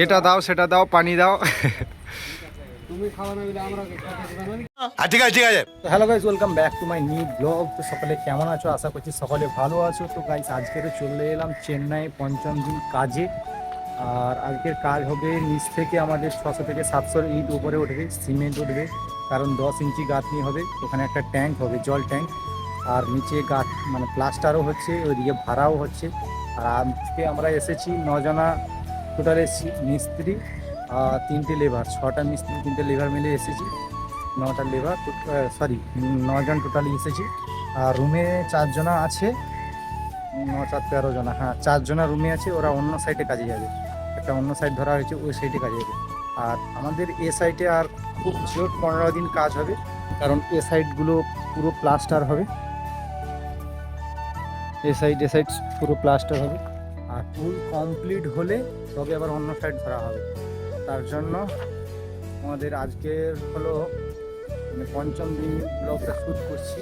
এটা দাও সেটা দাও পানি দাও। ঠিক আছে ঠিক আছে। Hello guys, welcome back to my new blog. তো সকলে কেমন আছো? আশা করছি সকলে ভালো আছো। তো গাইস আজকে চলে এলাম চেন্নাই পঞ্চম দিন কাজে। আর আজকের কাজ হবে নিচ থেকে আমাদের 600 থেকে 700 ইট উপরে উঠবে, সিমেন্ট উঠবে, কারণ 10 ইঞ্চি গাঁথনি হবে। ওখানে একটা ট্যাঙ্ক হবে, জল ট্যাঙ্ক। আর নিচে গাঁথ মানে প্লাস্টারও হচ্ছে, ওইদিকে ভাড়াও হচ্ছে। আর আজকে আমরা এসেছি 9 জনা টোটাল এসেছি, মিস্ত্রি 3টে লেবার, 6টা মিস্ত্রি 3টে লেবার মিলে এসেছি। 9টা লেবার, সরি 9 জন টোটালি এসেছি। আর রুমে 4 জনা আছে, 9 4 13 জনা, হ্যাঁ 4 জনা রুমে আছে। ওরা অন্য সাইডে কাজে যাবে, একটা অন্য সাইড ধরা হয়েছে, ওই সাইডে কাজে যাবে। আর আমাদের এ সাইডে আর খুব জোর 15 দিন কাজ হবে, কারণ এ সাইডগুলো পুরো প্লাস্টার হবে। এ সাইড পুরো প্লাস্টার হবে। আর ফুল কমপ্লিট হলে তবে আবার অন্য সাইড ধরা হবে। তার জন্য আমাদের আজকের হলো মানে পঞ্চম দিন ব্লগটা শ্যুট করছি।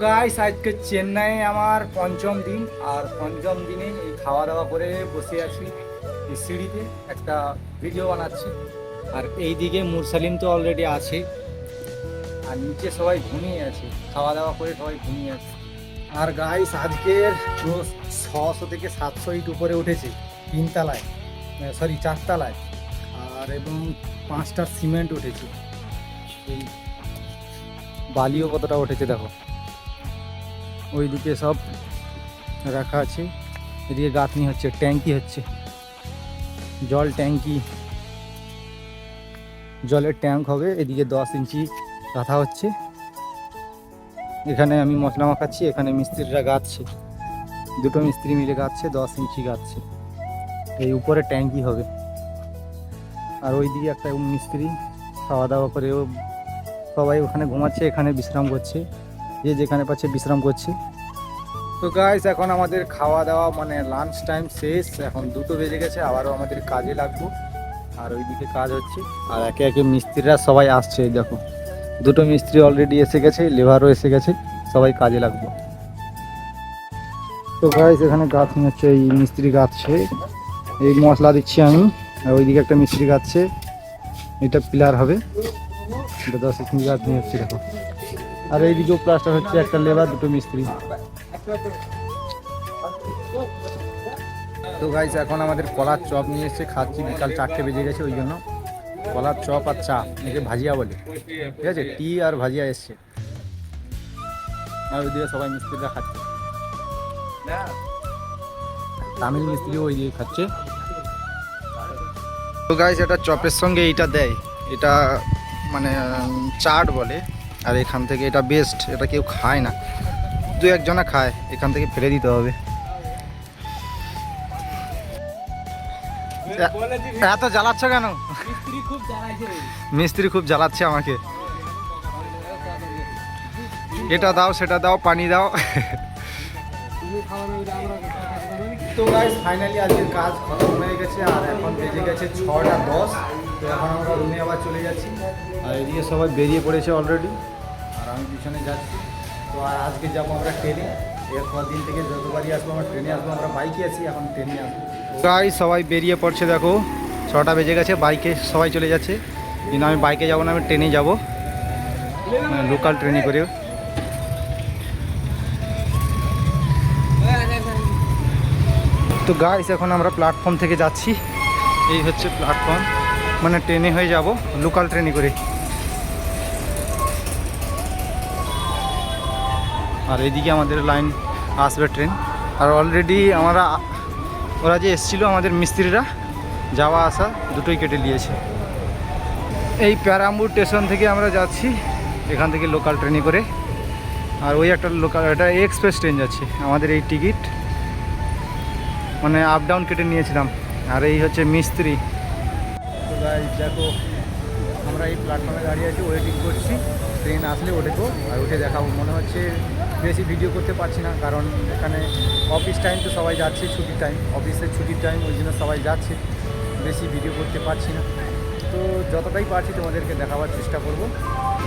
গাইস আজকে চেন্নাইয়ে আমার পঞ্চম দিন। আর পঞ্চম দিনে এই খাওয়া দাওয়া করে বসে আছি এই সিঁড়িতে, একটা ভিডিও বানাচ্ছি। আর এই দিকে মুরসালিম তো অলরেডি আছে, আর নিচে সবাই ঘুমিয়ে আছে, খাওয়া দাওয়া করে সবাই ঘুমিয়ে আছে। আর গাইস আজকের 600 থেকে 700 ইট উপরে উঠেছে 3 তলায়, সরি 4 তলায়। আর এবং 5টা সিমেন্ট উঠেছে। এই বালিও কতটা উঠেছে দেখো, ওইদিকে সব রাখা আছে। এদিকে গাঁথনি হচ্ছে, ট্যাঙ্কি হচ্ছে, জল ট্যাঙ্কি, জলের ট্যাঙ্ক হবে। এদিকে 10 ইঞ্চি গাঁথা হচ্ছে। এখানে আমি মশলা মাখাচ্ছি, এখানে মিস্ত্রিরা গাঁথছে, দুটো মিস্ত্রি মিলে গাঁথছে, 10 ইঞ্চি গাঁথছে। এই উপরে ট্যাঙ্কি হবে। আর ওইদিকে একটা মিস্ত্রি খাওয়া দাওয়া করে সবাই ওখানে ঘুমাচ্ছে, এখানে বিশ্রাম করছে, যে যেখানে পাচ্ছে বিশ্রাম করছে। তো গাইস এখন আমাদের খাওয়া দাওয়া মানে লাঞ্চ টাইম শেষ, এখন 2টো বেজে গেছে, আবারও আমাদের কাজে লাগবো। আর ওইদিকে কাজ হচ্ছে, আর একে একে মিস্ত্রিরা সবাই আসছে। এই দেখো 2টো মিস্ত্রি অলরেডি এসে গেছে, লেবারও এসে গেছে, সবাই কাজে লাগবো। তো গাইস এখানে গাঁথনি হচ্ছে, এই মিস্ত্রি গাঁথছে, এই মশলা দিচ্ছি আমি। আর ওইদিকে একটা মিস্ত্রি গাঁথছে, এটা পিলার হবে, এটা 10 ইঞ্চি গাঁথনি হচ্ছে দেখো। আর এইদিকেও প্লাস্টার হচ্ছে, একটা লেবার 2টো মিস্ত্রি। তো গাইস এখন আমাদের কলার চপ নিয়ে এসে খাচ্ছি, বিকাল 4টে বেজে গেছে, ওই জন্য কলার চপ আর চা, একে ভাজিয়া বলে, ঠিক আছে, টি আর ভাজিয়া এসছে। আর ওইদিকে সবাই মিস্ত্রিরা খাচ্ছে, তামিল মিস্ত্রিও ওইদিকে খাচ্ছে। তো গাইস এটা চপের সঙ্গে এইটা দেয়, এটা মানে চাট বলে। আর এখান থেকে এটা বেস্ট, এটা কেউ খায় না, 2-1 জনা খায়, এখান থেকে ফেলে দিতে হবে। এত জ্বালাচ্ছ কেন? মিস্ত্রি খুব জ্বালাচ্ছে আমাকে। এটা দাও সেটা দাও পানি দাও। তো গাইস ফাইনালি আজকের কাজ খতম হয়ে গেছে। আর এখন বেজে গেছে 6টা 10। তো এখন আমরা রুমে আবার চলে যাচ্ছি। আর এদিকে সবাই বেরিয়ে পড়েছে অলরেডি, আর আমি পিছনে যাচ্ছি। তো আর আজকে যাবো আমরা ট্রেনে, এরপর দিন থেকে যতবারই আসবো আমরা ট্রেনে আসবো, আমরা বাইকে আছি, এখন ট্রেনে আসবো। গাইস সবাই বেরিয়ে পড়ছে দেখো, 6টা বেজে গেছে, বাইকে সবাই চলে যাচ্ছে। কিন্তু আমি বাইকে যাবো না, আমি ট্রেনে যাবো, লোকাল ট্রেনে করে। তো গাইস এখন আমরা প্ল্যাটফর্ম থেকে যাচ্ছি, এই হচ্ছে প্ল্যাটফর্ম, মানে ট্রেনে হয়ে যাব, লোকাল ট্রেনে করে। আর এইদিকে আমাদের লাইন আসবে ট্রেন। আর অলরেডি ওরা যে এসেছিলো আমাদের মিস্ত্রিরা, যাওয়া আসা দুটোই কেটে নিয়েছে। এই প্যারাম্বুর স্টেশন থেকে আমরা যাচ্ছি, এখান থেকে লোকাল ট্রেনে করে। আর ওই একটা লোকাল, এটা এক্সপ্রেস ট্রেন যাচ্ছে, আমাদের এই টিকিট মানে আপ ডাউন কেটে নিয়েছিলাম। আর এই হচ্ছে মিস্ত্রি। তো গাইস দেখো আমরা এই প্ল্যাটফর্মে দাঁড়িয়ে আছি, ওয়েটিং করছি, ট্রেন আসলে ওঠেবো আর উঠে দেখাবো। মনে হচ্ছে বেশি ভিডিও করতে পারছি না, কারণ এখানে অফিস টাইম, তো সবাই যাচ্ছে, ছুটির টাইম, অফিসের ছুটির টাইম, ওই জন্য সবাই যাচ্ছে, বেশি ভিডিও করতে পারছি না। তো যতটাই পারছি তোমাদেরকে দেখাবার চেষ্টা করব।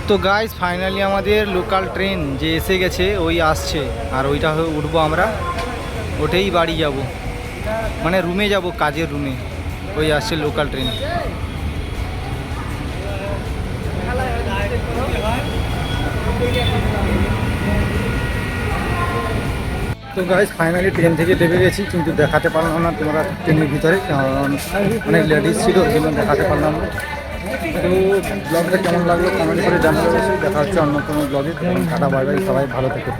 তো গাইস ফাইনালি আমাদের লোকাল ট্রেন যে এসে গেছে, ওই আসছে। আর ওইটা উঠবো আমরা, ওঠেই বাড়ি যাব, মানে রুমে যাব, কাজের রুমে। ওই আসছে লোকাল ট্রেন। তো গাইস ফাইনালি ট্রেন থেকে নেমে গেছি, কিন্তু দেখাতে পারলাম না তোমরা ট্রেনের ভিতরে, কারণ অনেক লেডিস ছিল ওই জন্য দেখাতে পারলাম না। তো ব্লগটা কেমন লাগলো কমেন্ট করে জানাতে, দেখা হচ্ছে অন্য কোনো ব্লগে। টাটা বাই বাই, সবাই ভালো থেকে।